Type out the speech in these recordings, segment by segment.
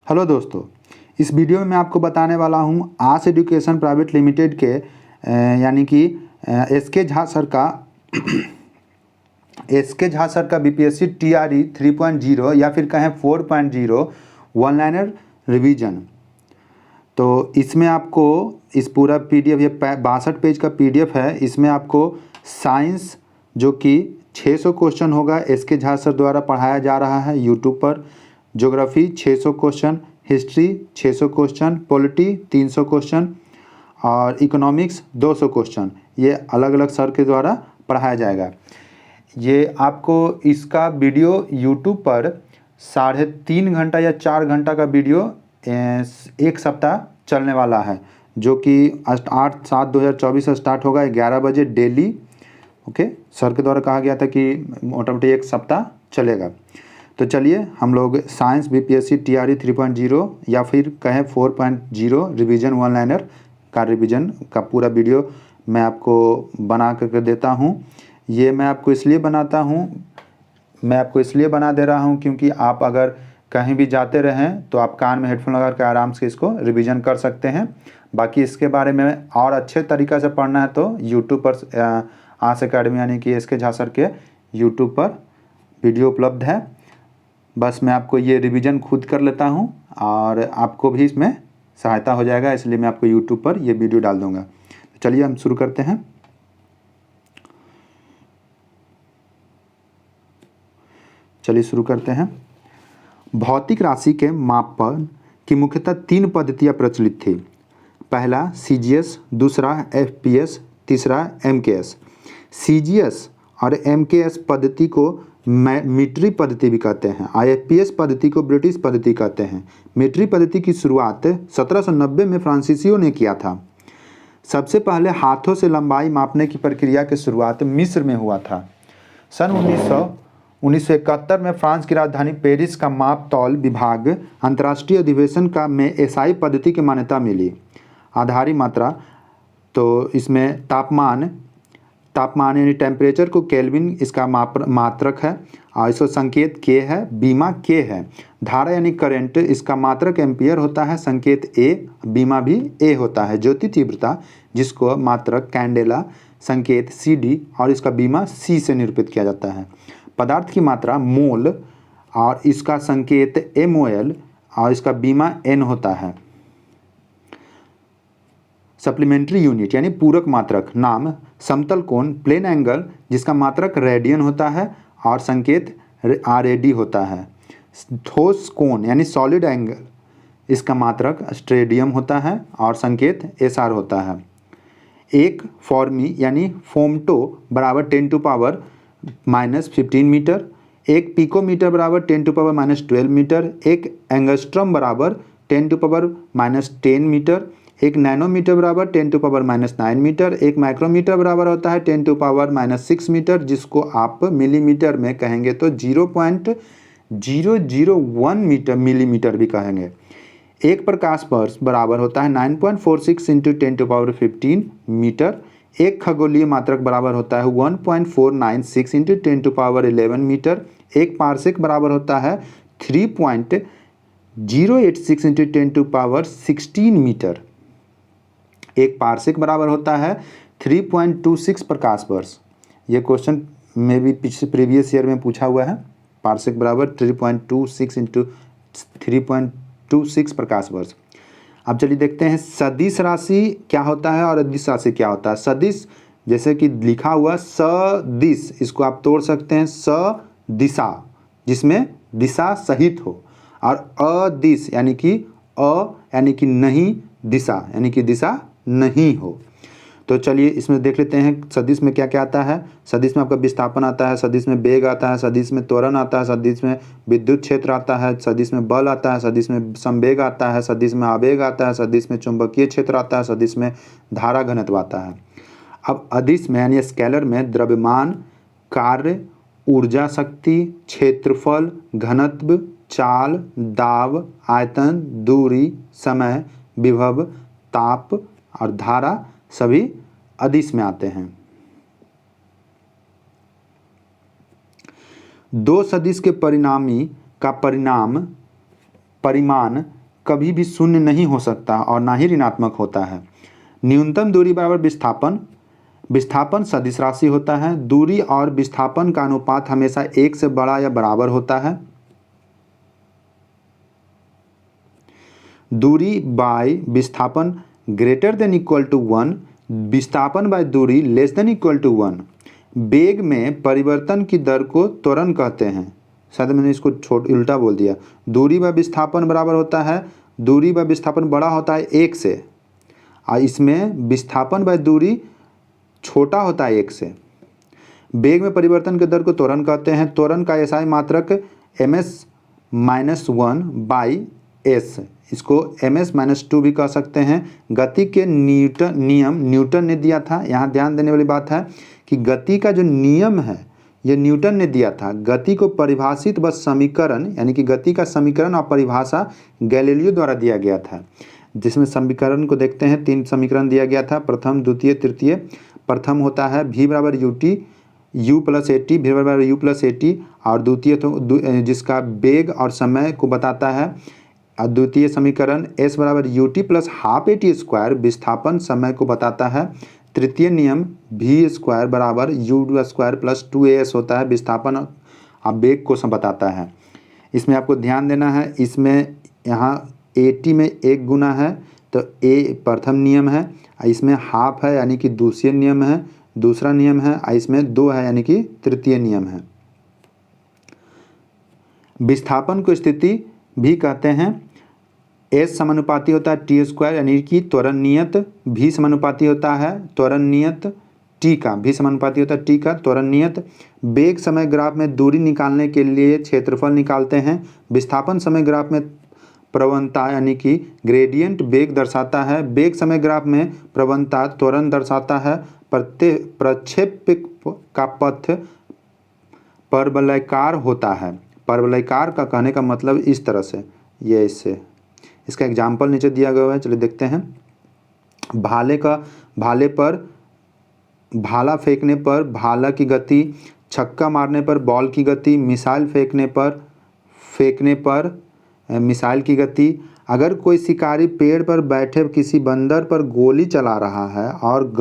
Hello दोस्तों, इस video में मैं आपको बताने वाला हूँ आस एजुकेशन प्राइवेट लिमिटेड के यानी कि एस के झा सर का बीपीएससी टीआरई 3.0 या फिर कहें 4.0 वन लाइनर रिवीजन। तो इसमें आपको इस पूरा पीडीएफ, ये 62 पेज का पीडीएफ है। इसमें आपको साइंस जो कि 600 क्वेश्चन होगा, एस के झा सर द्वारा पढ़ाया जा रहा है यूट्यूब पर। Geography 600 question, history 600 question, polity 300 question और इकोनॉमिक्स 200 क्वेश्चन, ये अलग अलग सर के द्वारा पढ़ाया जाएगा। ये आपको इसका वीडियो यूट्यूब पर 3.5 घंटा या 4 घंटा का वीडियो एक सप्ताह चलने वाला है, जो कि 8/7/2024 से स्टार्ट होगा 11 बजे डेली। ओके, सर के द्वारा कहा गया था कि मोटामोटी एक सप्ताह चलेगा। तो चलिए हम लोग साइंस बीपीएससी टीआरई 3.0 या फिर कहें 4.0 रिवीजन वन लाइनर का रिवीजन का पूरा वीडियो मैं आपको बना करके देता हूँ। ये मैं आपको इसलिए बना दे रहा हूँ क्योंकि आप अगर कहीं भी जाते रहें तो आप कान में हेडफोन लगा कर आराम से इसको रिवीजन कर सकते हैं। बाकी इसके बारे में और अच्छे तरीक़ा से पढ़ना है तो यूट्यूब पर आस अकेडमी यानी कि एस के झा सर के यूट्यूब पर वीडियो उपलब्ध है। बस मैं आपको ये रिवीजन खुद कर लेता हूँ और आपको भी इसमें सहायता हो जाएगा, इसलिए मैं आपको यूट्यूब पर ये वीडियो डाल दूँगा। तो चलिए हम शुरू करते हैं। भौतिक राशि के मापन की मुख्यतः 3 पद्धतियाँ प्रचलित थी। पहला सीजीएस, दूसरा एफपीएस, तीसरा एमकेएस। सीजीएस और एमकेएस पद्धति को मीट्री पद्धति भी कहते हैं। आईएफपीएस पद्धति को ब्रिटिश पद्धति कहते हैं। मीट्री पद्धति की शुरुआत 1790 में फ्रांसीसियों ने किया था। सबसे पहले हाथों से लंबाई मापने की प्रक्रिया की शुरुआत मिस्र में हुआ था। सन 1971 में फ्रांस की राजधानी पेरिस का माप तौल विभाग अंतर्राष्ट्रीय अधिवेशन का में एसआई पद्धति की मान्यता मिली। आधारी मात्रा, तो इसमें तापमान यानी टेम्परेचर को केल्विन इसका मात्रक है और इसका संकेत के है, बीमा के है। धारा यानी करंट, इसका मात्रक एम्पियर होता है, संकेत ए, बीमा भी ए होता है। ज्योति तीव्रता, जिसको मात्रक कैंडेला, संकेत सी डी और इसका बीमा सी से निरूपित किया जाता है। पदार्थ की मात्रा मोल और इसका संकेत एमओएल और इसका बीमा एन होता है। सप्लीमेंट्री यूनिट यानी पूरक मात्रक, नाम समतल कोण प्लेन एंगल, जिसका मात्रक रेडियन होता है और संकेत आरएडी होता है। ठोस कोण यानी सॉलिड एंगल, इसका मात्रक स्ट्रेडियम होता है और संकेत एसआर होता है। एक फॉर्मी यानी फोमटो बराबर 10⁻⁻15 मीटर। एक पिकोमीटर बराबर 10⁻⁻12 मीटर। एक एंगस्ट्रम बराबर 10⁻⁻10 मीटर। एक नैनोमीटर बराबर 10⁻⁻9 मीटर। एक माइक्रोमीटर बराबर होता है 10⁻⁻6 मीटर, जिसको आप मिलीमीटर में कहेंगे तो 0.001 मिलीमीटर भी कहेंगे। एक प्रकाश वर्ष बराबर होता है 9.46 × 10⁻15 मीटर। एक खगोलीय मात्रक बराबर होता है 1.496 × 10⁻11 मीटर। एक पारसेक बराबर होता है 3.086 × 10⁻16 मीटर। एक पारसेक बराबर होता है 3.26 प्रकाश वर्ष। ये क्वेश्चन में भी प्रीवियस ईयर में पूछा हुआ है। पारसेक बराबर 3.26 × 3.26 प्रकाश वर्ष। अब चलिए देखते हैं सदिश राशि क्या होता है और अदिश राशि क्या होता है। सदिश जैसे कि लिखा हुआ सदिश, इसको आप तोड़ सकते हैं सदिशा, जिसमें दिशा सहित हो, और अदिश यानी कि नहीं, दिशा यानी कि दिशा नहीं हो। तो चलिए इसमें देख लेते हैं सदिश में क्या क्या आता है। सदिश में आपका विस्थापन आता है, सदिश में वेग आता है, सदिश में त्वरण आता है, सदिश में विद्युत क्षेत्र आता है, सदिश में बल आता है, सदिश में संवेग आता है, सदिश में आवेग आता है, सदिश में चुंबकीय क्षेत्र आता है, सदिश में धारा घनत्व आता है। अब अदिश में यानी स्केलर में द्रव्यमान, कार्य, ऊर्जा शक्ति, क्षेत्रफल, घनत्व, चाल, दाब, आयतन, दूरी, समय, विभव, ताप और धारा सभी अदिश में आते हैं। दो सदिश के परिणामी का परिणाम परिमाण कभी भी शून्य नहीं हो सकता और ना ही ऋणात्मक होता है। न्यूनतम दूरी बराबर विस्थापन, विस्थापन सदिश राशि होता है। दूरी और विस्थापन का अनुपात हमेशा 1 से बड़ा या बराबर होता है। दूरी बाय विस्थापन ग्रेटर देन इक्वल टू 1, विस्थापन बाय दूरी लेस देन इक्वल टू 1। वेग में परिवर्तन की दर को त्वरण कहते हैं। शायद मैंने इसको उल्टा बोल दिया। दूरी बाय विस्थापन बराबर होता है, दूरी बाय विस्थापन बड़ा होता है 1 से, और इसमें विस्थापन बाय दूरी छोटा होता है 1 से। वेग में परिवर्तन की दर को त्वरण कहते हैं। त्वरण का एसआई मात्रक ms-1/s, इसको ms-2 भी कह सकते हैं। गति के न्यूटन ने दिया था। यहाँ ध्यान देने वाली बात है कि गति का जो नियम है ये न्यूटन ने दिया था। गति को परिभाषित व समीकरण, यानी कि गति का समीकरण और परिभाषा गैलीलियो द्वारा दिया गया था, जिसमें समीकरण को देखते हैं। 3 समीकरण दिया गया था, प्रथम, द्वितीय, तृतीय। प्रथम होता है v बराबर ut, u plus at, v बराबर u प्लस at, और द्वितीय तो जिसका वेग और समय को बताता है। द्वितीय समीकरण s बराबर ut plus half at square विस्थापन समय को बताता है। तृतीय नियम v स्क्वायर बराबर u स्क्वायर प्लस 2as होता है, विस्थापन और वेग को बताता है। इसमें आपको ध्यान देना है, इसमें यहाँ at में 1 गुना है तो a प्रथम नियम है, इसमें हाफ है यानी कि दूसरे नियम है, दूसरा नियम है, इसमें 2 है यानी कि तृतीय नियम है। विस्थापन को स्थिति भी कहते हैं। s समानुपाती होता है t स्क्वायर यानी कि त्वरण नियत, v समानुपाती होता है त्वरण नियत t का, v समानुपाती होता है t का त्वरण नियत। वेग समय ग्राफ में दूरी निकालने के लिए क्षेत्रफल निकालते हैं। विस्थापन समय ग्राफ में प्रवणता यानी कि ग्रेडियंट वेग दर्शाता है। वेग समय ग्राफ में प्रवणता त्वरण दर्शाता है। प्रक्षेप का पथ परवलयकार होता है। परवलयकार का कहने का मतलब इस तरह से, ये इससे, इसका एग्जाम्पल नीचे दिया गया है, चलिए देखते हैं। भाला फेंकने पर भाला की गति, छक्का मारने पर बॉल की गति, मिसाइल फेंकने पर मिसाइल की गति। अगर कोई शिकारी पेड़ पर बैठे किसी बंदर पर गोली चला रहा है और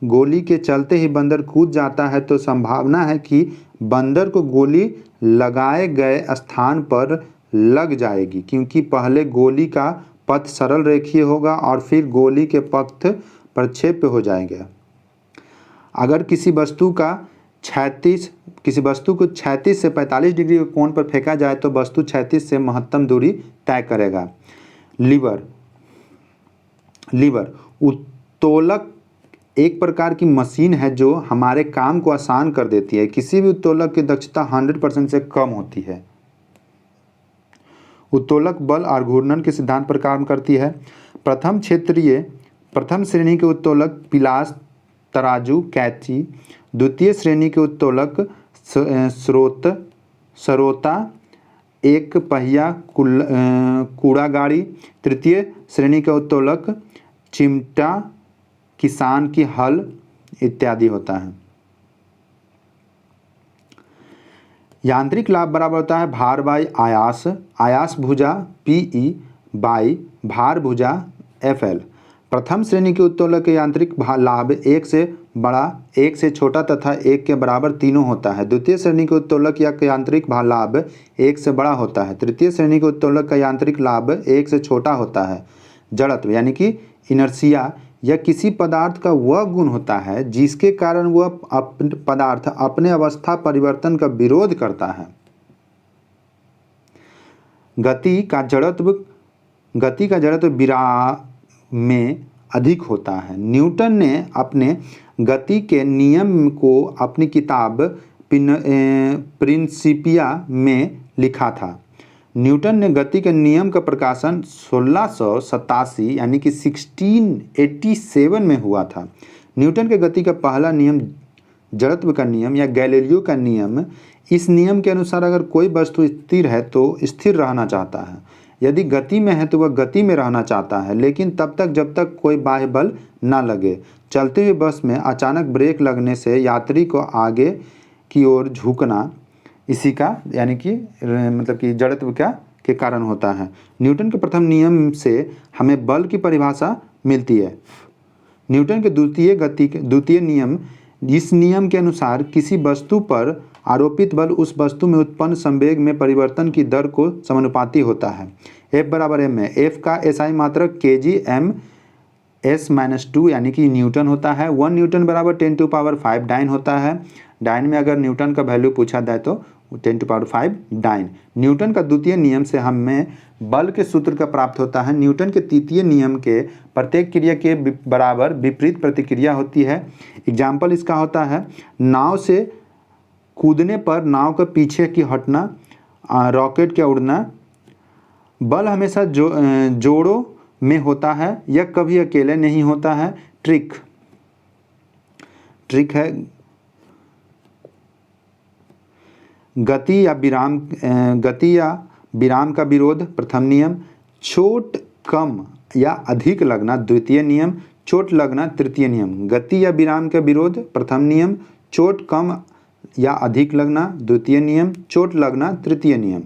गोली के चलते ही बंदर कूद जाता है तो संभावना है कि बंदर को गोली लगाए गए स्थान पर लग जाएगी, क्योंकि पहले गोली का पथ सरल रेखीय होगा और फिर गोली के पथ प्रक्षेप्य हो जाएगा। अगर किसी वस्तु को 36 से 45 डिग्री के कोण पर फेंका जाए तो वस्तु 36 से महत्तम दूरी तय करेगा। लीवर उत्तोलक एक प्रकार की मशीन है जो हमारे काम को आसान कर देती है। किसी भी उत्तोलक की दक्षता 100% से कम होती है। उत्तोलक बल और घूर्णन के सिद्धांत पर काम करती है। प्रथम श्रेणी के उत्तोलक पिलास, तराजू, कैंची। द्वितीय श्रेणी के उत्तोलक सरोता, एक पहिया कूड़ा गाड़ी। तृतीय श्रेणी का उत्तोलक चिमटा, किसान की हल इत्यादि होता है। यांत्रिक लाभ बराबर होता है भार बाई आयास, आयास भुजा PE बाई भार भुजा FL। प्रथम श्रेणी के उत्तोलक के यांत्रिक लाभ 1 से बड़ा, 1 से छोटा तथा 1 के बराबर तीनों होता है। द्वितीय श्रेणी के उत्तोलक या यांत्रिक लाभ 1 से बड़ा होता है। तृतीय श्रेणी के उत्तोलक का यांत्रिक लाभ 1 से छोटा होता है। जड़त्व यानी कि इनर्शिया यह किसी पदार्थ का वह गुण होता है जिसके कारण वह पदार्थ अपने अवस्था परिवर्तन का विरोध करता है। गति का जड़त्व विराम में अधिक होता है। न्यूटन ने अपने गति के नियम को अपनी किताब प्रिंसिपिया में लिखा था। न्यूटन ने गति के नियम का प्रकाशन 1687 यानी कि 1687 में हुआ था। न्यूटन के गति का पहला नियम जड़त्व का नियम या गैलीलियो का नियम। इस नियम के अनुसार अगर कोई वस्तु स्थिर है तो स्थिर रहना चाहता है, यदि गति में है तो वह गति में रहना चाहता है, लेकिन तब तक जब तक कोई बाह्य बल न लगे। चलते हुए बस में अचानक ब्रेक लगने से यात्री को आगे की ओर झुकना इसी का यानी कि मतलब कि जड़त्व के कारण होता है। न्यूटन के प्रथम नियम से हमें बल की परिभाषा मिलती है। न्यूटन के द्वितीय नियम, इस नियम के अनुसार किसी वस्तु पर आरोपित बल उस वस्तु में उत्पन्न संवेग में परिवर्तन की दर को समानुपाती होता है। F बराबर m है। F का SI मात्रक kg/m/2 यानी कि न्यूटन होता है। 1 न्यूटन बराबर 10⁵ डाइन होता है। डाइन में अगर न्यूटन का वैल्यू पूछा जाए तो 10⁵ डाइन। न्यूटन का द्वितीय नियम से हमें बल के सूत्र का प्राप्त होता है। न्यूटन के तृतीय नियम के प्रत्येक क्रिया के बराबर विपरीत प्रतिक्रिया होती है। एग्जाम्पल इसका होता है, नाव से कूदने पर नाव के पीछे की हटना, रॉकेट के उड़ना। बल हमेशा जोड़ों में होता है, यह कभी अकेले नहीं होता है। ट्रिक है गति या विराम का विरोध, प्रथम नियम। चोट कम या अधिक लगना, द्वितीय नियम। चोट लगना, तृतीय नियम। गति या विराम का विरोध, प्रथम नियम। चोट कम या अधिक लगना, द्वितीय नियम। चोट लगना, तृतीय नियम।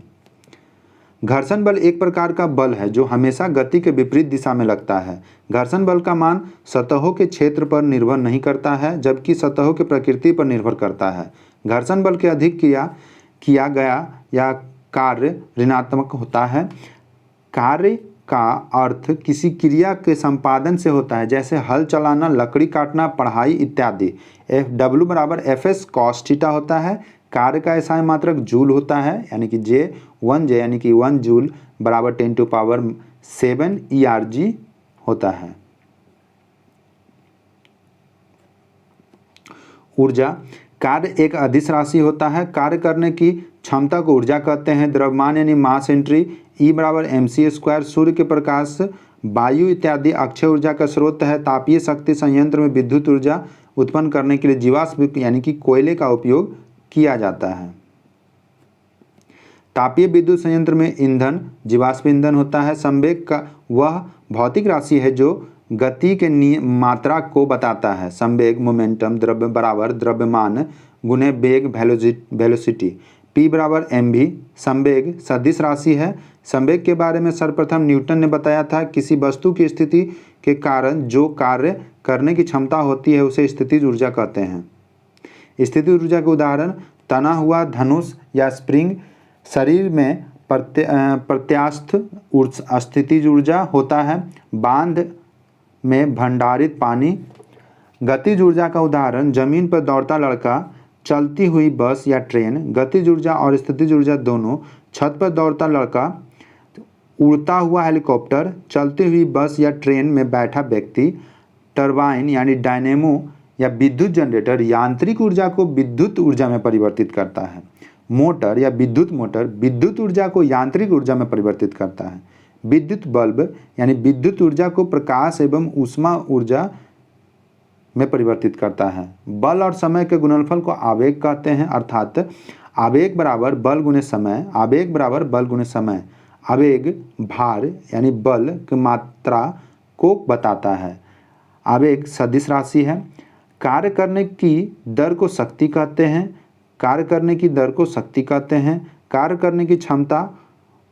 घर्षण बल एक प्रकार का बल है जो हमेशा गति के विपरीत दिशा में लगता है। घर्षण बल का मान सतहों के क्षेत्र पर निर्भर नहीं करता है, जबकि सतहों की प्रकृति पर निर्भर करता है। घर्षण बल के अधिक किया गया या कार्य ऋणात्मक होता है। कार्य का अर्थ किसी क्रिया के संपादन से होता है, जैसे हल चलाना, लकड़ी काटना, पढ़ाई इत्यादि। W बराबर FS cos थीटा होता है। कार्य का SI मात्रक जूल होता है, यानी कि J यानी कि 1 जूल बराबर 10⁷ ERG होता है। ऊर्जा, कार्य एक अदिश राशि होता है। कार्य करने की क्षमता को ऊर्जा कहते हैं। द्रव्यमान यानी मास एंट्री, E बराबर mc²। सूर्य के प्रकाश, वायु इत्यादि अक्षय ऊर्जा का स्रोत है। तापीय शक्ति संयंत्र में विद्युत ऊर्जा उत्पन्न करने के लिए जीवाश्म यानी कि कोयले का उपयोग किया जाता है। तापीय विद्युत संयंत्र में ईंधन जीवाश्म ईंधन होता है। संवेग का वह भौतिक राशि है जो गति के मात्रा को बताता है। संवेग मोमेंटम बराबर द्रव्यमान गुणे वेग वेलोसिटी। P बराबर mv। संवेग सदिश राशि है। संवेग के बारे में सर्वप्रथम न्यूटन ने बताया था। किसी वस्तु की स्थिति के कारण जो कार्य करने की क्षमता होती है उसे स्थितिज ऊर्जा कहते हैं। स्थितिज ऊर्जा के उदाहरण तना हुआ धनुष या स्प्रिंग। शरीर में प्रत्यास्थ स्थितिज ऊर्जा होता है। बांध में भंडारित पानी। गतिज ऊर्जा का उदाहरण जमीन पर दौड़ता लड़का, चलती हुई बस या ट्रेन। गतिज ऊर्जा और स्थितिज ऊर्जा दोनों, छत पर दौड़ता लड़का, उड़ता हुआ हेलीकॉप्टर, चलती हुई बस या ट्रेन में बैठा व्यक्ति। टरबाइन यानी डायनेमो या विद्युत जनरेटर यांत्रिक ऊर्जा को विद्युत ऊर्जा में परिवर्तित करता है। मोटर या विद्युत मोटर विद्युत ऊर्जा को यांत्रिक ऊर्जा में परिवर्तित करता है। विद्युत बल्ब यानी विद्युत ऊर्जा को प्रकाश एवं ऊष्मा ऊर्जा में परिवर्तित करता है। बल और समय के गुणनफल को आवेग कहते हैं, अर्थात आवेग बराबर बल गुणे समय। आवेग बराबर बल गुणे समय। आवेग भार यानी बल की मात्रा को बताता है। आवेग सदिश राशि है। कार्य करने की दर को शक्ति कहते हैं। कार्य करने की दर को शक्ति कहते हैं। कार्य करने की क्षमता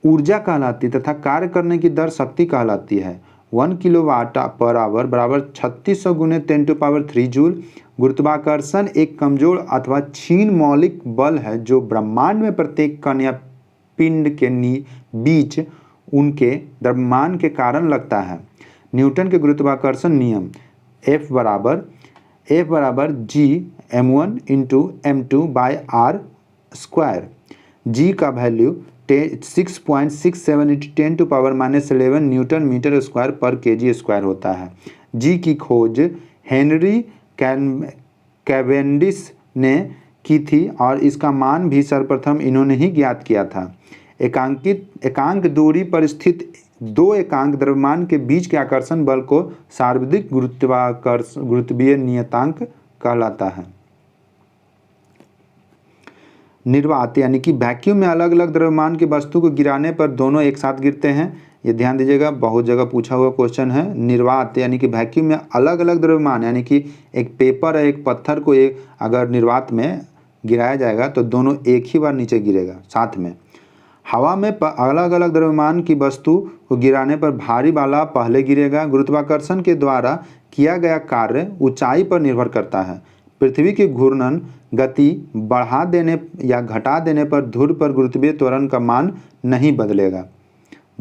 ऊर्जा कहलाती तथा कार्य करने की दर शक्ति कहलाती है। 1 किलोवाट पर आवर बराबर 3600 गुणे 10⁵ जूल। गुरुत्वाकर्षण एक कमजोर अथवा क्षीण मौलिक बल है जो ब्रह्मांड में प्रत्येक कण या पिंड के बीच उनके द्रव्यमान के कारण लगता है। न्यूटन के गुरुत्वाकर्षण नियम F बराबर G m1 × m2/r²। G का वैल्यू 6.67 × 10⁻⁻11 न्यूटन मीटर स्क्वायर पर kg² होता है। G की खोज हेनरी कैवेंडिश ने की थी और इसका मान भी सर्वप्रथम इन्होंने ही ज्ञात किया था। एकांक दूरी पर स्थित दो एकांक द्रव्यमान के बीच के आकर्षण बल को सार्वत्रिक गुरुत्वीय नियतांक कहलाता है। निर्वात यानी कि वैक्यूम में अलग अलग द्रव्यमान की वस्तु को गिराने पर दोनों एक साथ गिरते हैं। ये ध्यान दीजिएगा, बहुत जगह पूछा हुआ क्वेश्चन है। निर्वात यानी कि वैक्यूम में अलग अलग द्रव्यमान यानी कि एक पेपर है, एक पत्थर को एक अगर निर्वात में गिराया जाएगा तो दोनों एक ही बार नीचे गिरेगा साथ में। हवा में अलग अलग द्रव्यमान की वस्तु को गिराने पर भारी वाला पहले गिरेगा। गुरुत्वाकर्षण के द्वारा किया गया कार्य ऊंचाई पर निर्भर करता है। पृथ्वी की घूर्णन गति बढ़ा देने या घटा देने पर ध्रुव पर गुरुत्वीय त्वरण का मान नहीं बदलेगा।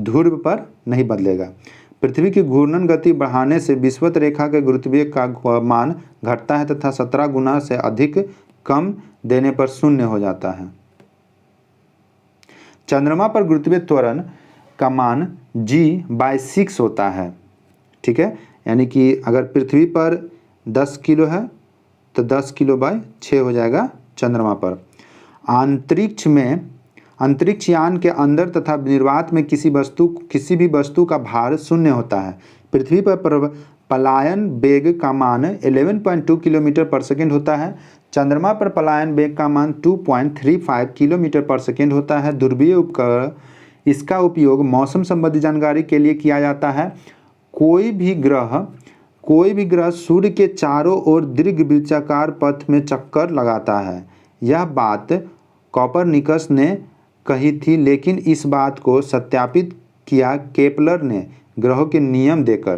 ध्रुव पर नहीं बदलेगा। पृथ्वी की घूर्णन गति बढ़ाने से विषुवत रेखा के गुरुत्वीय का मान घटता है तथा 17 गुना से अधिक कम देने पर शून्य हो जाता है। चंद्रमा पर गुरुत्वीय त्वरण का मान g/6 होता है। ठीक है, यानी कि अगर पृथ्वी पर 10 किलो है तो 10 किलो/6 हो जाएगा चंद्रमा पर। अंतरिक्ष यान के अंदर तथा निर्वात में किसी भी वस्तु का भार शून्य होता है। पृथ्वी पर पलायन वेग का मान 11.2 किलोमीटर पर सेकेंड होता है। चंद्रमा पर पलायन वेग का मान 2.35 किलोमीटर पर सेकेंड होता है। ध्रुवीय उपकरण, इसका उपयोग मौसम संबंधी जानकारी के लिए किया जाता है। कोई भी ग्रह सूर्य के चारों ओर दीर्घवृत्ताकार पथ में चक्कर लगाता है। यह बात कोपरनिकस ने कही थी, लेकिन इस बात को सत्यापित किया केपलर ने ग्रहों के नियम देकर।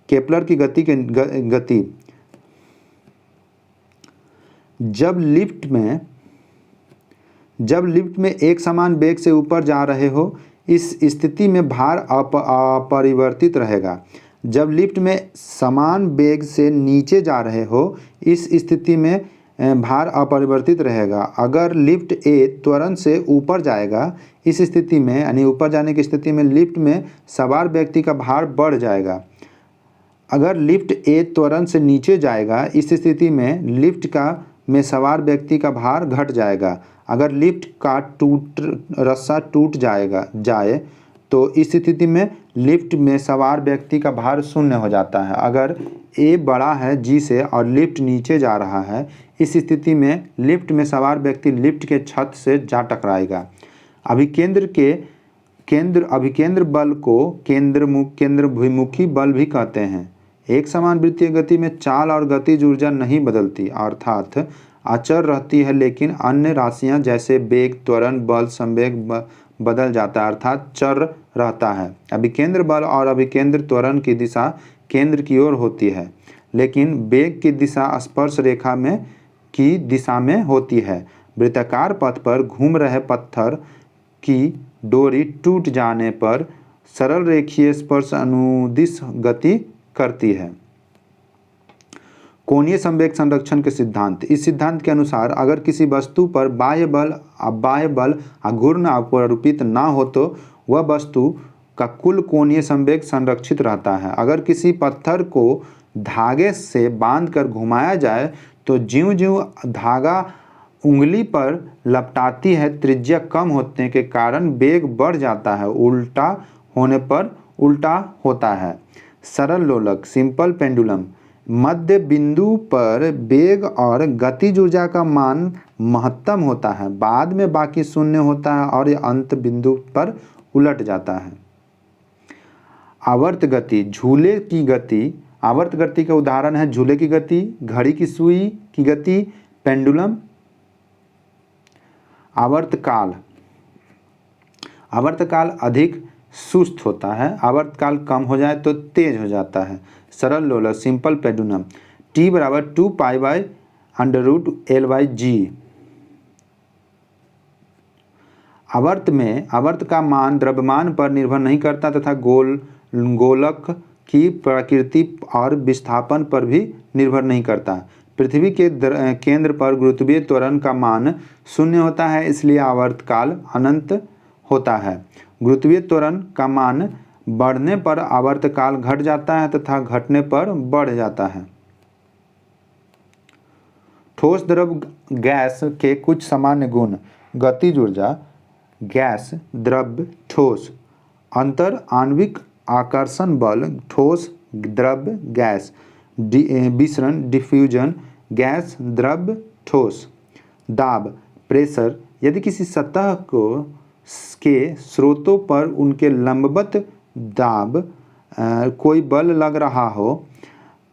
केपलर की गति जब लिफ्ट में एक समान वेग से ऊपर जा रहे हो, इस स्थिति में भार अपरिवर्तित रहेगा। जब लिफ्ट में समान वेग से नीचे जा रहे हो, इस स्थिति में भार अपरिवर्तित रहेगा। अगर लिफ्ट ए त्वरण से ऊपर जाएगा, इस स्थिति में यानी ऊपर जाने की स्थिति में लिफ्ट में सवार व्यक्ति का भार बढ़ जाएगा। अगर लिफ्ट ए त्वरण से नीचे जाएगा, इस स्थिति में लिफ्ट में सवार व्यक्ति का भार घट जाएगा। अगर लिफ्ट का रस्सा टूट जाए तो इस स्थिति में लिफ्ट में सवार व्यक्ति का भार शून्य हो जाता है। अगर ए बड़ा है जी से और लिफ्ट नीचे जा रहा है, इस स्थिति में लिफ्ट में सवार व्यक्ति लिफ्ट के छत से जा टकराएगा। अभिकेंद्र बल को केंद्राभिमुखी बल भी कहते हैं। एक समान वृत्तीय गति में चाल और गतिज ऊर्जा नहीं बदलती, अर्थात अचर रहती है, लेकिन अन्य राशियां जैसे वेग, त्वरण, बल, संवेग बदल जाता है, अर्थात चर रहता है। अभिकेंद्र बल और अभिकेंद्र त्वरण की दिशा केंद्र की ओर होती है, लेकिन वेग की दिशा स्पर्श रेखा की दिशा में होती है। वृत्ताकार पथ पर घूम रहे पत्थर की डोरी टूट जाने पर सरल रेखीय स्पर्श अनुदिश गति करती है। कोणीय संवेग संरक्षण के सिद्धांत। इस सिद्धांत के अनुसार अगर किसी वस्तु पर बाह्य बल घूर्ण आरोपित ना हो तो वह वस्तु का कुल कोणीय संवेग संरक्षित रहता है। अगर किसी पत्थर को धागे से बांधकर घुमाया जाए तो ज्यों-ज्यों धागा उंगली पर लपटाती है, त्रिज्या कम होने के कारण वेग बढ़ जाता है, उल्टा होने पर उल्टा होता है। सरल लोलक, सिंपल पेंडुलम। मध्य बिंदु पर वेग और गतिज ऊर्जा का मान महत्तम होता है, बाद में बाकी शून्य होता है और यह अंत बिंदु पर उलट जाता है। आवर्त गति, झूले की गति। आवर्त गति का उदाहरण है झूले की गति, घड़ी की सुई की गति, पेंडुलम। आवर्तकाल, आवर्तकाल अधिक सुस्त होता है, आवर्तकाल कम हो जाए तो तेज हो जाता है। सरल लोलक, सिंपल पेंडुलम। T बराबर 2π/√L/g। आवर्त का मान द्रव्यमान पर निर्भर नहीं करता तथा गोलक की प्रकृति और विस्थापन पर भी निर्भर नहीं करता। पृथ्वी के केंद्र पर गुरुत्वीय त्वरण का मान शून्य होता है, इसलिए आवर्तकाल अनंत होता है। गुरुत्वीय त्वरण का मान बढ़ने पर आवर्तकाल घट जाता है तथा घटने पर बढ़ जाता है। ठोस, द्रव, गैस के कुछ सामान्य गुण। गतिज ऊर्जा, गैस, द्रव्य, ठोस। अंतर आणविक आकर्षण बल, ठोस, द्रव्य, गैस। विसरण, डिफ्यूजन, गैस, द्रव्य, ठोस। दाब, प्रेशर। यदि किसी सतह के स्रोतों पर उनके लंबवत दाब कोई बल लग रहा हो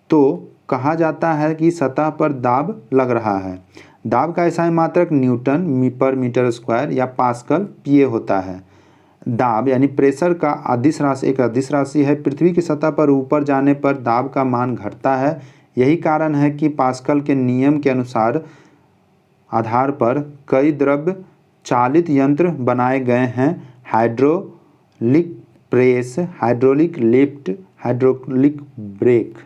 तो कहा जाता है कि सतह पर दाब लग रहा है। दाब का SI मात्रक न्यूटन पर मीटर स्क्वायर या पास्कल PA होता है। दाब यानी प्रेशर का अदिश राशि एक अदिश राशि है। पृथ्वी की सतह पर ऊपर जाने पर दाब का मान घटता है। यही कारण है कि पास्कल के नियम के अनुसार आधार पर कई द्रव चालित यंत्र बनाए गए हैं। Hydraulic press, hydraulic lift, hydraulic brake.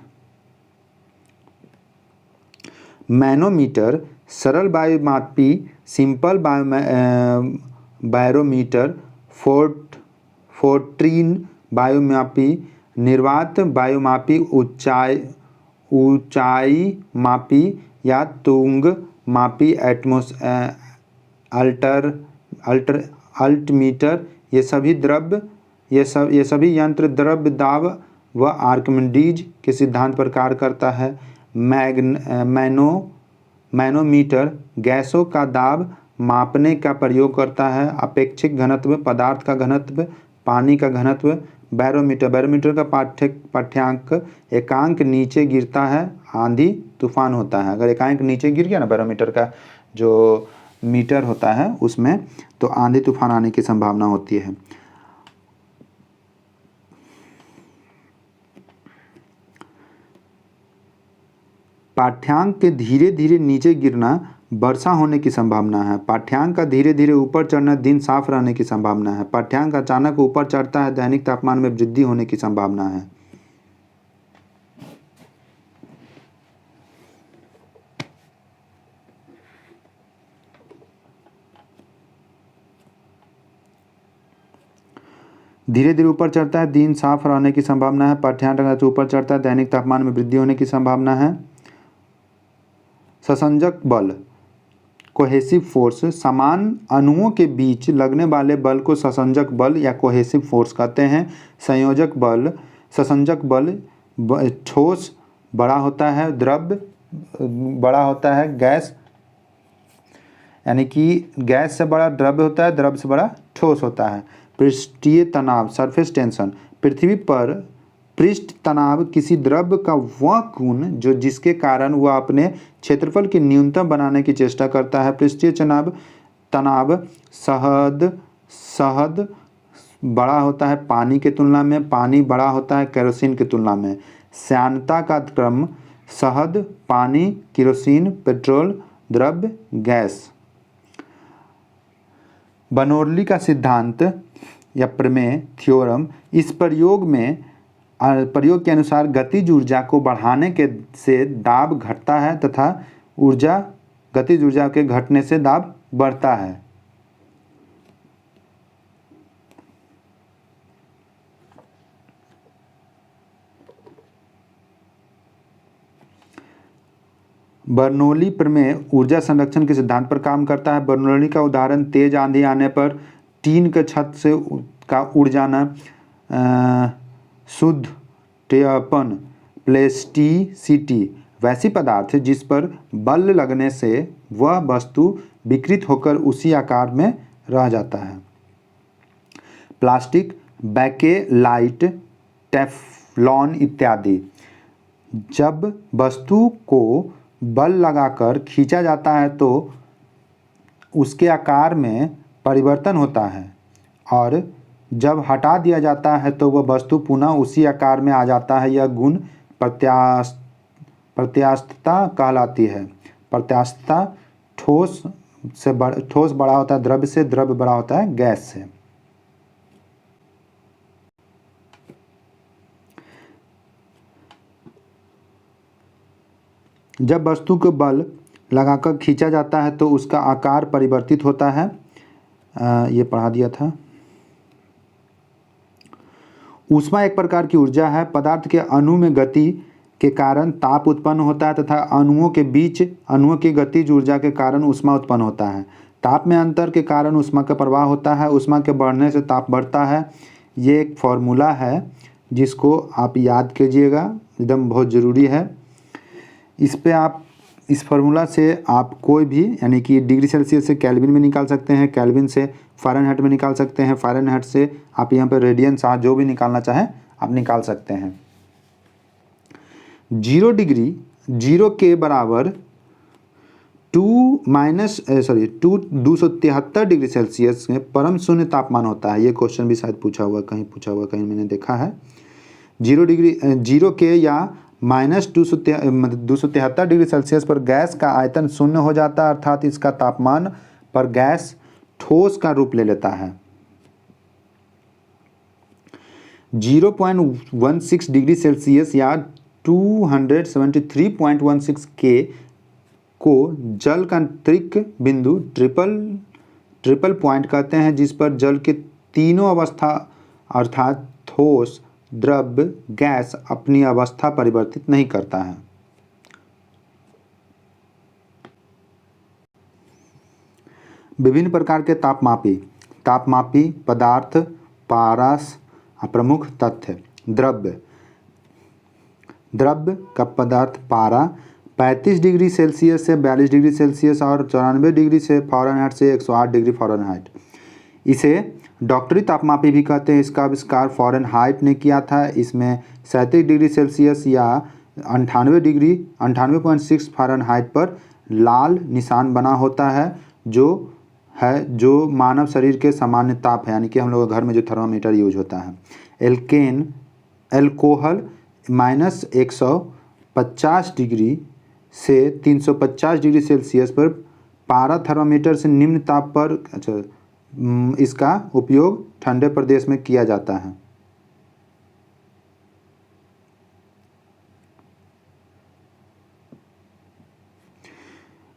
Manometer, सरल वायुमापी, सिंपल बैरोमीटर, फोर्ट्रीन वायुमापी, निर्वात वायुमापी, ऊंचाई मापी या तुंग मापी, अल्टमीटर, ये सभी यंत्र द्रव दाब व आर्किमिडीज के सिद्धांत पर कार्य करता है। मैनोमीटर गैसों का दाब मापने का प्रयोग करता है। अपेक्षित घनत्व, पदार्थ का घनत्व, पानी का घनत्व। बैरोमीटर का पाठ्यांक एकांक नीचे गिरता है, आंधी तूफान होता है। अगर एकांक नीचे गिर गया ना बैरोमीटर का जो मीटर होता है उसमें, तो आंधी तूफान आने की संभावना होती है। पाठ्यांक के धीरे धीरे नीचे गिरना वर्षा होने की संभावना है। पाठ्यांक का धीरे धीरे ऊपर चढ़ना दिन साफ रहने की संभावना है। पाठ्यांक अचानक ऊपर चढ़ता है, दैनिक तापमान में वृद्धि होने की संभावना है। धीरे धीरे ऊपर चढ़ता है, दिन साफ रहने की संभावना है। पाठ्यांक ऊपर चढ़ता है, दैनिक तापमान में वृद्धि होने की संभावना है। संसंजक बल, कोहेसिव फोर्स, समान अणुओं के बीच लगने वाले बल को संसंजक बल या कोहेसिव फोर्स कहते हैं। संयोजक बल, संसंजक बल ठोस बड़ा होता है, द्रव बड़ा होता है, गैस यानी कि गैस से बड़ा द्रव होता है, द्रव से बड़ा ठोस होता है। पृष्ठीय तनाव, सरफेस टेंशन, पृथ्वी पर पृष्ठ तनाव किसी द्रव का वह गुण जो जिसके कारण वह अपने क्षेत्रफल की न्यूनतम बनाने की चेष्टा करता है। पृष्ठीय तनाव शहद बड़ा होता है पानी के तुलना में, पानी बड़ा होता है केरोसिन की तुलना में। श्यानता का क्रम शहद, पानी, केरोसिन, पेट्रोल, द्रव, गैस। बर्नौली का सिद्धांत या प्रमेय, थ्योरम, इस प्रयोग के अनुसार गतिज ऊर्जा को बढ़ाने से दाब घटता है तथा गतिज ऊर्जा के घटने से दाब बढ़ता है। बर्नौली प्रमेय ऊर्जा संरक्षण के सिद्धांत पर काम करता है। बर्नौली का उदाहरण तेज आंधी आने पर टीन के छत से का उड़ जाना, शुद्धपन, प्लास्टिसिटी, वैसी पदार्थ जिस पर बल लगने से वह वस्तु विकृत होकर उसी आकार में रह जाता है। प्लास्टिक, बैकेलाइट, टेफ्लॉन इत्यादि। जब वस्तु को बल लगाकर खींचा जाता है तो उसके आकार में परिवर्तन होता है और जब हटा दिया जाता है तो वह वस्तु पुनः उसी आकार में आ जाता है। यह गुण प्रत्यास्थता कहलाती है। प्रत्यास्थता ठोस बड़ा होता है द्रव से, द्रव बड़ा होता है गैस से। जब वस्तु को बल लगाकर खींचा जाता है तो उसका आकार परिवर्तित होता है। ये पढ़ा दिया था। ऊष्मा एक प्रकार की ऊर्जा है। पदार्थ के अणु में गति के कारण ताप उत्पन्न होता है तथा अणुओं के बीच अणुओं की गतिज ऊर्जा के कारण ऊष्मा उत्पन्न होता है। ताप में अंतर के कारण ऊष्मा का प्रवाह होता है। ऊष्मा के बढ़ने से ताप बढ़ता है। ये एक फॉर्मूला है जिसको आप याद कीजिएगा, एकदम बहुत ज़रूरी है। इस फार्मूला से आप कोई भी यानी कि डिग्री सेल्सियस से केल्विन में निकाल सकते हैं, केल्विन से फ़ारेनहाइट में निकाल सकते हैं, फ़ारेनहाइट से आप यहाँ पर रेडियन जो भी निकालना चाहें आप निकाल सकते हैं। 0 डिग्री 0 के बराबर 273 डिग्री सेल्सियस में परम शून्य तापमान होता है। ये क्वेश्चन भी शायद पूछा हुआ, कहीं मैंने देखा है। 0 के या -273 डिग्री सेल्सियस पर गैस का आयतन शून्य हो जाता है, अर्थात इसका तापमान पर गैस ठोस का रूप ले लेता है। 0.16 डिग्री सेल्सियस या 273.16 के को जल का त्रिक बिंदु ट्रिपल पॉइंट कहते हैं, जिस पर जल के तीनों अवस्था अर्थात ठोस, द्रव, गैस अपनी अवस्था परिवर्तित नहीं करता है। विभिन्न प्रकार के तापमापी पदार्थ, पारस प्रमुख तथ्य। द्रव्य का पदार्थ पारा 35 डिग्री सेल्सियस से 42 डिग्री सेल्सियस और 94 डिग्री से फ़ारेनहाइट से 108 डिग्री फ़ारेनहाइट। इसे डॉक्टरी तापमापी भी कहते हैं। इसका आविष्कार फ़ारेनहाइट ने किया था। इसमें 37 डिग्री सेल्सियस या 98.6 फ़ारेनहाइट पर लाल निशान बना होता है, जो मानव शरीर के सामान्य ताप है, यानी कि हम लोग घर में जो थर्मामीटर यूज होता है। एल्कोहल -150 डिग्री से 350 डिग्री सेल्सियस पर पारा थर्मामीटर से निम्न ताप पर इसका उपयोग ठंडे प्रदेश में किया जाता है।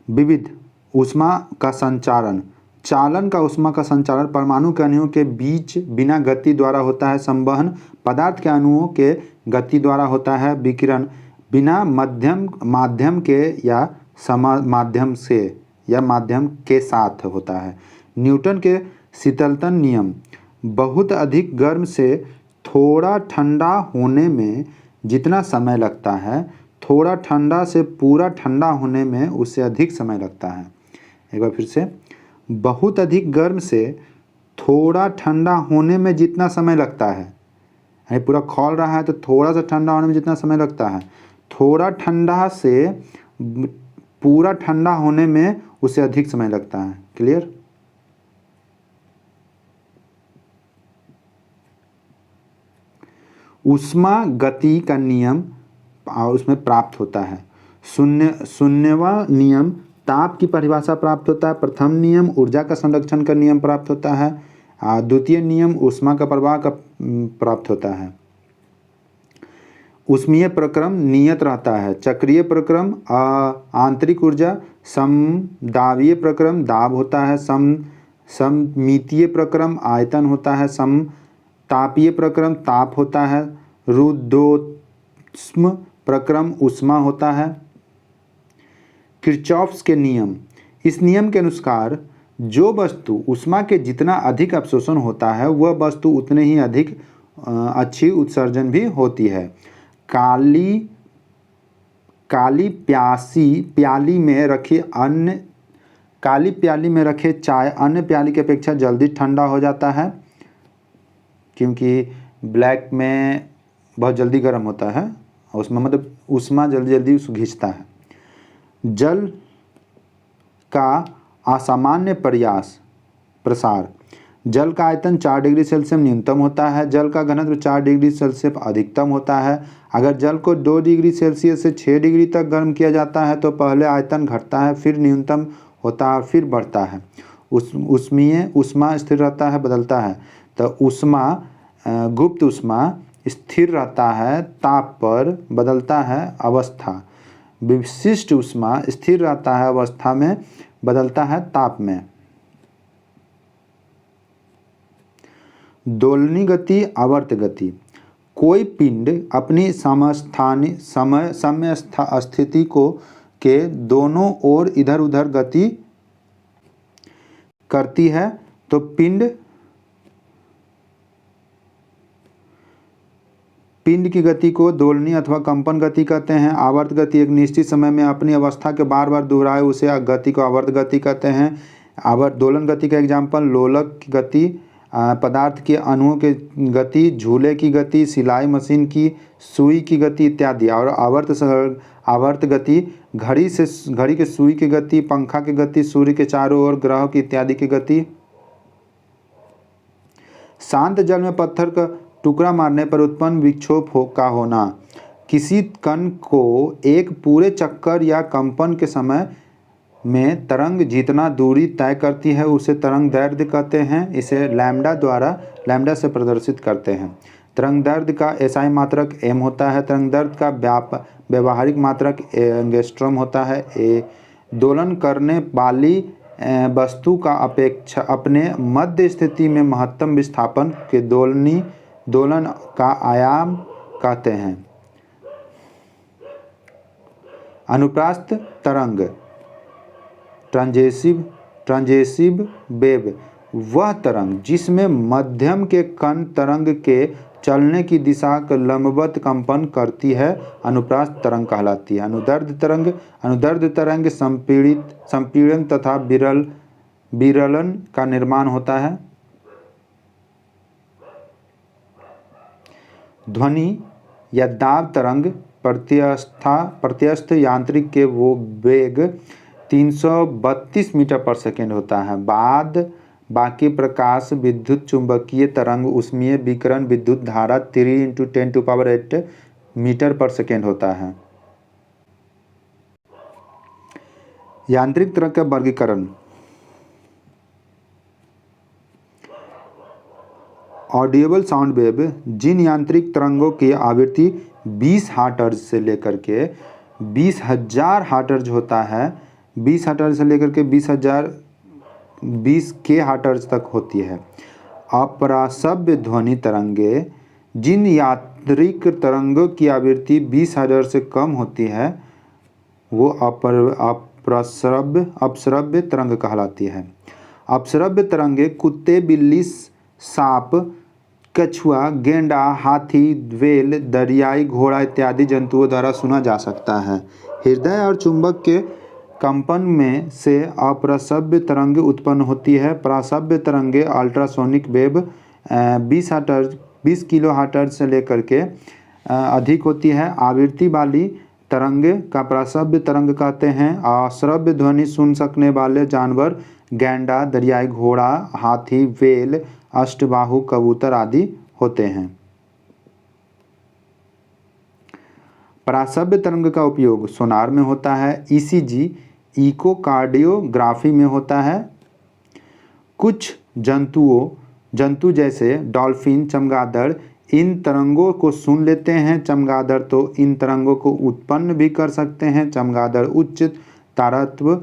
विविध ऊष्मा का संचारण। चालन का ऊष्मा का संचारण परमाणु के अणुओं के बीच बिना गति द्वारा होता है। संवहन पदार्थ के अणुओं के गति द्वारा होता है। विकिरण बिना माध्यम के या माध्यम के साथ होता है। न्यूटन के शीतलतन नियम। बहुत अधिक गर्म से थोड़ा ठंडा होने में जितना समय लगता है, थोड़ा ठंडा से पूरा ठंडा होने में उससे अधिक समय लगता है। एक बार फिर से, बहुत अधिक गर्म से थोड़ा ठंडा होने में जितना समय लगता है, यानी पूरा खौल रहा है तो थोड़ा सा ठंडा होने में जितना समय लगता है, थोड़ा ठंडा से पूरा ठंडा होने में उससे अधिक समय लगता है। क्लियर? ऊष्मा गति का नियम उसमें प्राप्त होता है। शून्यवां नियम ताप की परिभाषा प्राप्त होता है। प्रथम नियम ऊर्जा का संरक्षण का नियम प्राप्त होता है। द्वितीय नियम ऊष्मा का प्रवाह का प्राप्त होता है। ऊष्मीय प्रक्रम नियत रहता है। चक्रीय प्रक्रम आंतरिक ऊर्जा। समदाबीय प्रक्रम दाब होता है। सममितीय प्रक्रम आयतन होता है। समतापीय प्रक्रम ताप होता है। रुद्धोष्म प्रक्रम ऊष्मा होता है। किरचॉफ्स के नियम। इस नियम के अनुसार जो वस्तु ऊष्मा के जितना अधिक अवशोषण होता है, वह वस्तु उतने ही अधिक अच्छी उत्सर्जन भी होती है। काली प्याली में रखे चाय अन्य प्याली की अपेक्षा जल्दी ठंडा हो जाता है, क्योंकि ब्लैक में बहुत जल्दी गर्म होता है, उसमें मतलब ऊष्मा जल्दी उसको खींचता है। जल का असामान्य प्रसार। जल का आयतन 4 डिग्री सेल्सियस न्यूनतम होता है। जल का घनत्व 4 डिग्री सेल्सियस अधिकतम होता है। अगर जल को 2 डिग्री सेल्सियस से 6 डिग्री तक गर्म किया जाता है तो पहले आयतन घटता है, फिर न्यूनतम होता है, फिर बढ़ता है। ऊष्मा स्थिर रहता है, बदलता है। तो गुप्त ऊष्मा स्थिर रहता है, ताप पर बदलता है अवस्था। विशिष्ट ऊष्मा स्थिर रहता है, अवस्था में बदलता है, ताप में। दोलनी गति, आवर्त गति। कोई पिंड अपनी समय स्थिति के दोनों ओर इधर उधर गति करती है तो पिंड की गति को दोलनी अथवा कंपन गति कहते हैं। आवर्त गति एक निश्चित समय में अपनी अवस्था के बार बार दोहराए उसे गति को आवर्त गति कहते हैं। दोलन गति का एग्जाम्पल लोलक गति, पदार्थ के अणुओं की गति, झूले की गति, सिलाई मशीन की सुई की गति इत्यादि। और आवर्त गति, घड़ी के सुई की गति, पंखा की गति, सूर्य के चारों ओर ग्रहों की इत्यादि की गति। शांत जल में पत्थर का टुकड़ा मारने पर उत्पन्न विक्षोभ का होना। किसी कण को एक पूरे चक्कर या कंपन के समय में तरंग जितना दूरी तय करती है उसे तरंग दैर्ध्य कहते हैं। इसे लैम्डा से प्रदर्शित करते हैं। तरंग दैर्ध्य का एसआई मात्रक एम होता है। तरंग दैर्ध्य का व्यवहारिक मात्रक एंगस्ट्रॉम होता है। दोलन करने वाली वस्तु का अपने मध्य स्थिति में महत्तम विस्थापन के दोलन का आयाम कहते हैं। अनुप्रास्थ तरंग, ट्रांजेसिव वेव, वह तरंग जिसमें मध्यम के कण तरंग के चलने की दिशा का लंबवत कंपन करती है, अनुप्रास्थ तरंग कहलाती है। अनुदैर्ध्य तरंग संपीड़न तथा विरलन का निर्माण होता है। ध्वनि या दाब तरंग प्रत्यस्थ यांत्रिक के वो वेग 332 मीटर पर सेकेंड होता है। बाकी प्रकाश विद्युत चुंबकीय तरंग ऊष्मीय विकिरण विद्युत धारा 3 × 10⁸ मीटर पर सेकेंड होता है। यांत्रिक तरंग का वर्गीकरण। ऑडिएबल साउंड वेव, जिन यांत्रिक तरंगों की आवृत्ति 20 हर्ट्ज से लेकर के 20,000 हर्ट्ज होता है, 20 हर्ट्ज से लेकर के 20 के हर्ट्ज तक होती है। अप्रासव्य ध्वनि तरंगे, जिन यांत्रिक तरंगों की आवृत्ति 20 हर्ट्ज से कम होती है वो अपश्रव्य तरंग कहलाती है। अपश्रव्य तरंगे कुत्ते, बिल्ली, सांप, कछुआ, गेंडा, हाथी, व्हेल, दरियाई घोड़ा इत्यादि जंतुओं द्वारा सुना जा सकता है। हृदय और चुंबक के कंपन में से अप्रसव्य तरंग उत्पन्न होती है। प्रासव्य तरंगे अल्ट्रासोनिक वेव 20 किलो हर्ट्ज से लेकर के अधिक होती है। आवृत्ति वाली तरंगे का प्रासव्य तरंग कहते हैं। अश्रव्य ध्वनि सुन सकने वाले जानवर गैंडा, दरियाई घोड़ा, हाथी, व्हेल, अष्टबाहु कबूतर आदि होते हैं। प्रासव्य तरंग का उपयोग सोनार में होता है। ईसीजी इकोकार्डियोग्राफी में होता है। कुछ जंतु जैसे डॉल्फिन, चमगादड़ इन तरंगों को सुन लेते हैं। चमगादड़ तो इन तरंगों को उत्पन्न भी कर सकते हैं। चमगादड़ उच्च तारत्व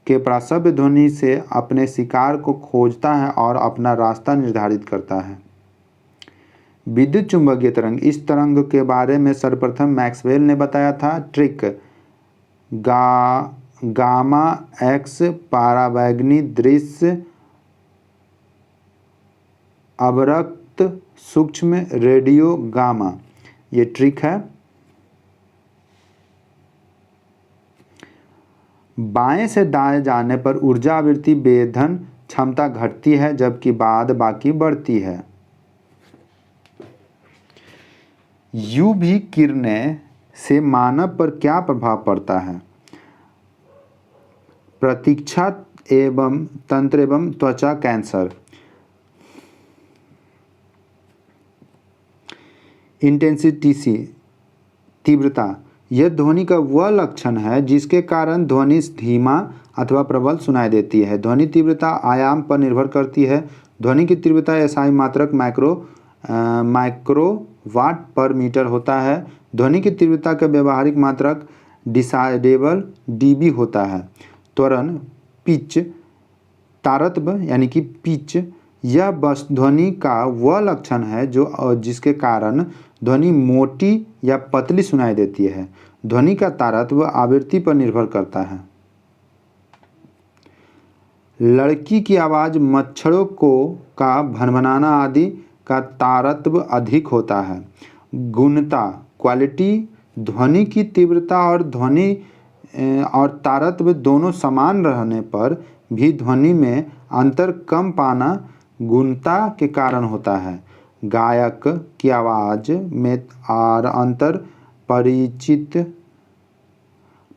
के प्रासव्य ध्वनि से अपने शिकार को खोजता है और अपना रास्ता निर्धारित करता है। विद्युत चुंबकीय तरंग, इस तरंग के बारे में सर्वप्रथम मैक्सवेल ने बताया था। ट्रिक गामा एक्स, पराबैंगनी दृश्य, अवरक्त सूक्ष्म रेडियो गामा, ये ट्रिक है। बाएं से दाएं जाने पर ऊर्जा आवृत्ति वेधन क्षमता घटती है जबकि बाकी बढ़ती है। यूवी किरणें से मानव पर क्या प्रभाव पड़ता है? प्रतीक्षा एवं तंत्र एवं त्वचा कैंसर। इंटेंसिटी तीव्रता, यह ध्वनि का वह लक्षण है जिसके कारण ध्वनि धीमा अथवा प्रबल सुनाई देती है। ध्वनि तीव्रता आयाम पर निर्भर करती है। ध्वनि की तीव्रता एसआई मात्रक माइक्रोवाट पर मीटर होता है। ध्वनि की तीव्रता का व्यवहारिक मात्रक डिसाइडेबल डीबी होता है। त्वरण, पिच, तारतम्य यानी कि पिच, यह बस ध्वनि का वह लक्षण है जिसके कारण ध्वनि मोटी या पतली सुनाई देती है। ध्वनि का तारतम्य आवृत्ति पर निर्भर करता है। लड़की की आवाज़, मच्छरों का भनभनाना आदि का तारतम्य अधिक होता है। गुणता, क्वालिटी, ध्वनि की तीव्रता और तारतम्य दोनों समान रहने पर भी ध्वनि में अंतर कम पाना गुणता के कारण होता है। गायक की आवाज़ में अंतर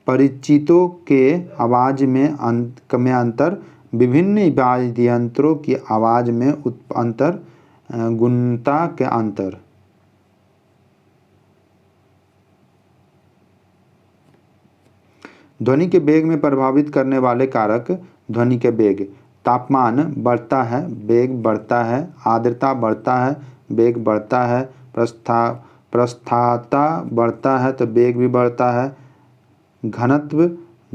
परिचितों के आवाज़ में अंतर, विभिन्न वाद्य यंत्रों की आवाज़ में अंतर, गुणता के अंतर। ध्वनि के वेग में प्रभावित करने वाले कारक। ध्वनि के वेग, तापमान बढ़ता है, वेग बढ़ता है। आर्द्रता बढ़ता है, वेग बढ़ता है। प्रस्थाता बढ़ता है तो वेग भी बढ़ता है। घनत्व,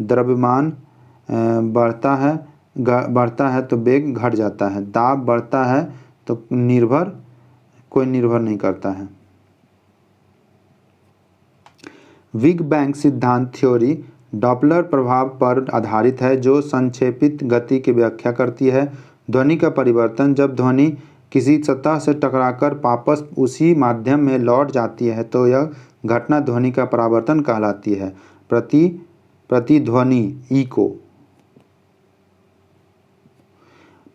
द्रव्यमान बढ़ता है तो वेग घट जाता है। दाब बढ़ता है तो कोई निर्भर नहीं करता है। बिग बैंग सिद्धांत थ्योरी डॉपलर प्रभाव पर आधारित है, जो संक्षेपित गति की व्याख्या करती है। ध्वनि का परिवर्तन, जब ध्वनि किसी सतह से टकराकर वापस उसी माध्यम में लौट जाती है तो यह घटना ध्वनि का परावर्तन कहलाती है। प्रतिध्वनि, इको।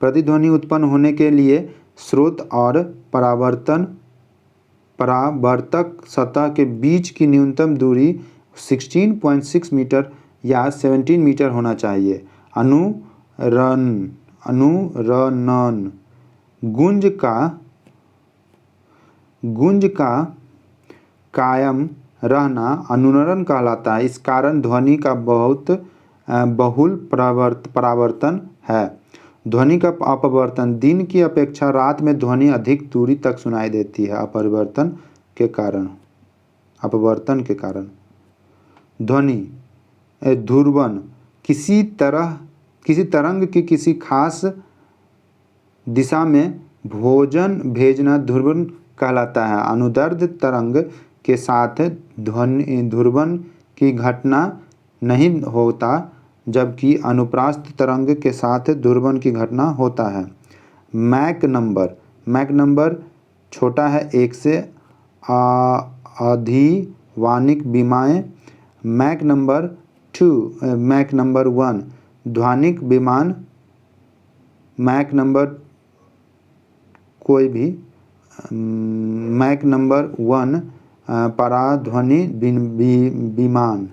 प्रतिध्वनि उत्पन्न होने के लिए स्रोत और परावर्तक सतह के बीच की न्यूनतम दूरी 16.6 मीटर या 17 मीटर होना चाहिए। अनुरणन, गूंज का कायम रहना अनुरणन कहलाता है। इस कारण ध्वनि का बहुल परावर्तन है। ध्वनि का अपवर्तन, दिन की अपेक्षा रात में ध्वनि अधिक दूरी तक सुनाई देती है। अपवर्तन के कारण ध्वनि ध्रुवन, किसी तरंग की किसी खास दिशा में भेजना ध्रुवन कहलाता है। अनुदैर्ध्य तरंग के साथ ध्रुवन की घटना नहीं होता, जबकि अनुप्रास्थ तरंग के साथ ध्रुवन की घटना होता है। मैक नंबर छोटा है 1 से अधिवानिक विमाएँ। मैक नंबर 1 ध्वनिक विमान। मैक नंबर कोई भी। मैक नंबर 1 पराध्वनि विमान।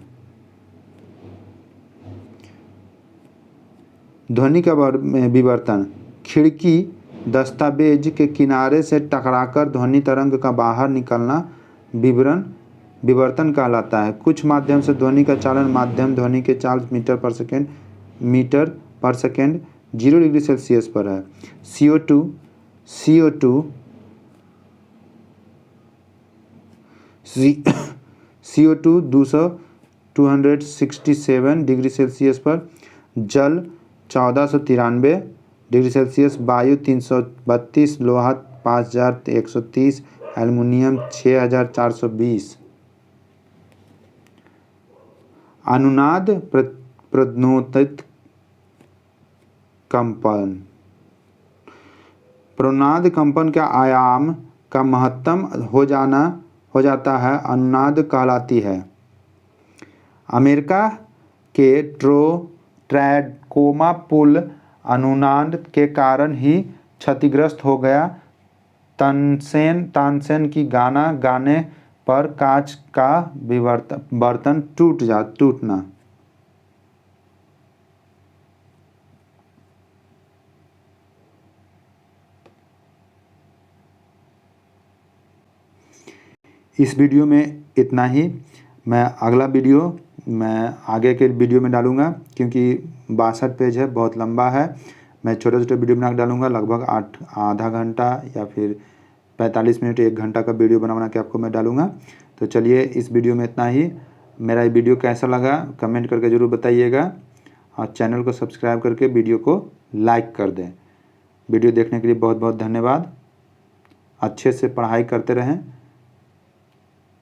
ध्वनि का विवर्तन, खिड़की दस्तावेज के किनारे से टकराकर ध्वनि तरंग का बाहर निकलना विवर्तन कहलाता है। कुछ माध्यम से ध्वनि का चालन माध्यम ध्वनि के चाल मीटर पर सेकेंड 0 डिग्री सेल्सियस पर है। CO2 267 डिग्री सेल्सियस पर। जल 1493 डिग्री सेल्सियस। वायु 332। लोहा 5130। एल्युमिनियम 6420। अनुनाद प्रोन्नत कंपन, प्रोन्नत कंपन का आयाम का महत्तम हो जाता है अनुनाद कहलाती है। अमेरिका के ट्रैकोमा पुल अनुनाद के कारण ही क्षतिग्रस्त हो गया। तानसेन की गाना गाने पर कांच का बर्तन टूटना। इस वीडियो में इतना ही। मैं आगे के वीडियो में डालूंगा, क्योंकि 62 पेज है, बहुत लंबा है। मैं छोटे छोटे वीडियो बना के डालूंगा, लगभग आधा घंटा या फिर 45 मिनट 1 घंटा का वीडियो बना के आपको मैं डालूंगा। तो चलिए, इस वीडियो में इतना ही। मेरा ये वीडियो कैसा लगा कमेंट करके ज़रूर बताइएगा, और चैनल को सब्सक्राइब करके वीडियो को लाइक कर दें। वीडियो देखने के लिए बहुत बहुत धन्यवाद। अच्छे से पढ़ाई करते रहें,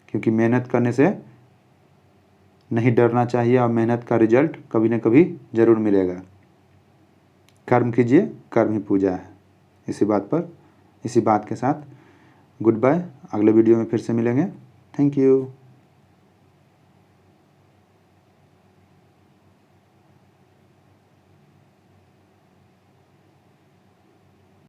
क्योंकि मेहनत करने से नहीं डरना चाहिए, और मेहनत का रिजल्ट कभी न कभी ज़रूर मिलेगा। कर्म कीजिए, कर्म ही पूजा है। इसी बात के साथ गुड बाय। अगले वीडियो में फिर से मिलेंगे। Thank you.